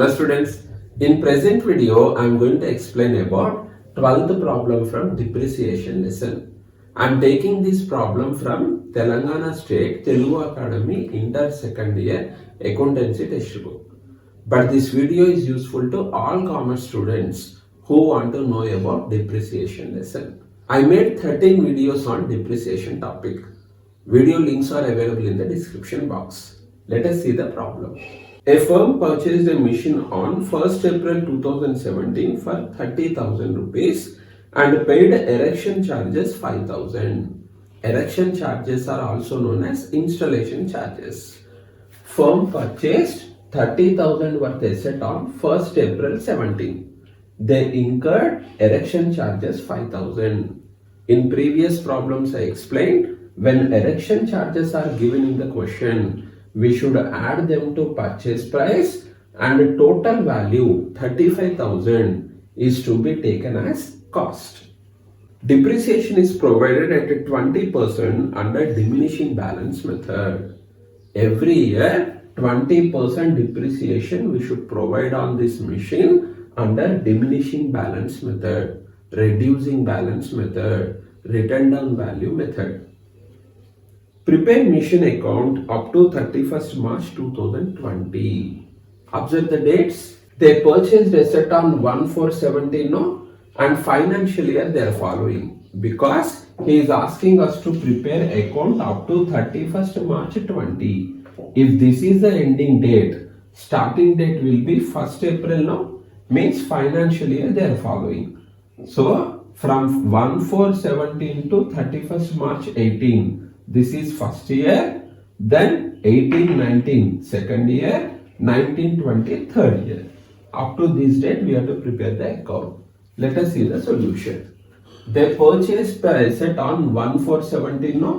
Hello students, in present video I am going to explain about 12th problem from depreciation lesson. I am taking this problem from Telangana State Telugu Academy Inter Second Year Accountancy Textbook. But this video is useful to all commerce students who want to know about depreciation lesson. I made 13 videos on depreciation topic. Video links are available in the description box. Let us see the problem. A firm purchased a machine on 1st April 2017 for 30,000 rupees and paid erection charges 5,000. Erection charges are also known as installation charges. Firm purchased 30,000 worth asset on 1st April 17. They incurred erection charges 5,000. In previous problems I explained, when erection charges are given in the question, we should add them to purchase price and total value 35,000 is to be taken as cost. Depreciation is provided at 20% under diminishing balance method. Every year 20% depreciation we should provide on this machine under diminishing balance method, reducing balance method, written down value method. Prepare machine account up to 31st March 2020. Observe the dates. They purchased asset on 1/4/17 no, and financial year they are following because he is asking us to prepare account up to 31st March 20. If this is the ending date, starting date will be 1st April no, means financial year they are following. So from 1/4/17 to 31st March 18. This is first year, then 18-19 second year, 19-20 third year. Up to this date we have to prepare the account. Let us see the solution. They purchased the asset on 1/4/17 no.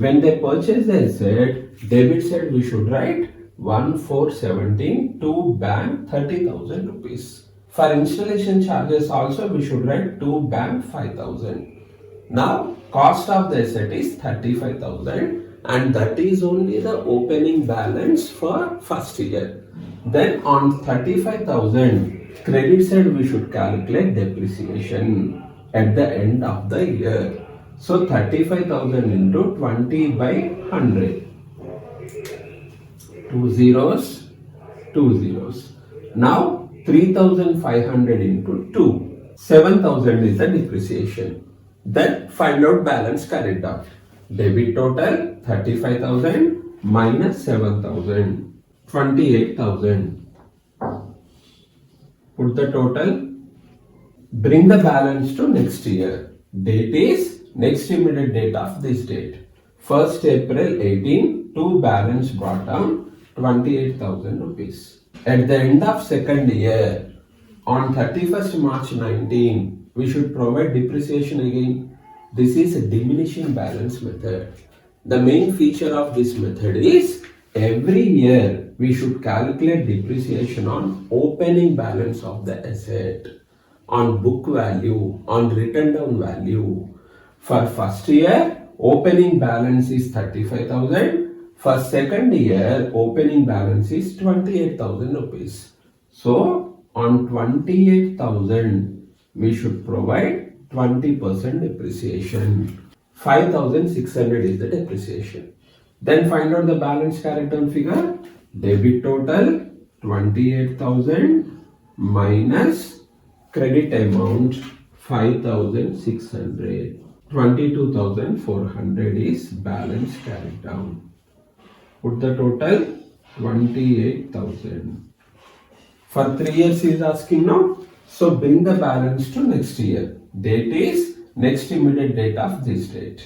When they purchase the asset, debit side we should write 1/4/17 to bank 30,000 rupees. For installation charges also we should write to bank 5,000. Now cost of the asset is 35,000 and that is only the opening balance for first year. Then on 35,000 credit side we should calculate depreciation at the end of the year. So 35,000 into 20 by 100. 2 zeros, 2 zeros. Now 3,500 into 2. 7,000 is the depreciation. Then find out balance carried out. Debit total 35,000 minus 7,000, 28,000. Put the total. Bring the balance to next year. Date is next immediate date of this date. 1st April 18 to balance brought down 28,000 rupees. At the end of second year, on 31st March 19, we should provide depreciation again. This is a diminishing balance method. The main feature of this method is every year we should calculate depreciation on opening balance of the asset, on book value, on written down value. For first year, opening balance is 35,000. For second year, opening balance is 28,000 rupees. So, on 28,000, we should provide 20% depreciation. 5,600 is the depreciation. Then find out the balance carried down figure. Debit total 28,000 minus credit amount 5,600. 22,400 is balance carried down. Put the total 28,000. For 3 years he is asking now. So bring the balance to next year. Date is next immediate date of this date.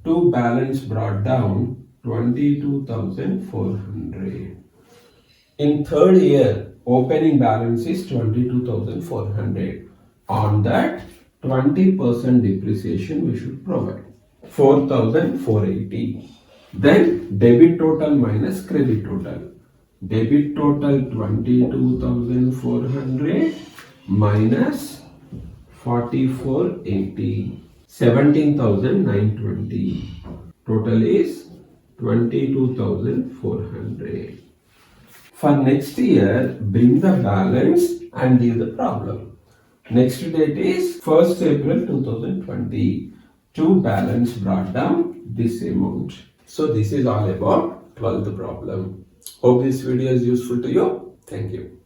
To balance brought down 22,400. In third year, opening balance is 22,400. On that, 20% depreciation we should provide. 4,480. Then debit total minus credit total. Debit total 22,400 minus 4,480, 17,920. Total is 22,400. For next year, bring the balance and leave the problem. Next date is 1st April 2020. To balance brought down this amount. So this is all about 12th problem. Hope this video is useful to you. Thank you.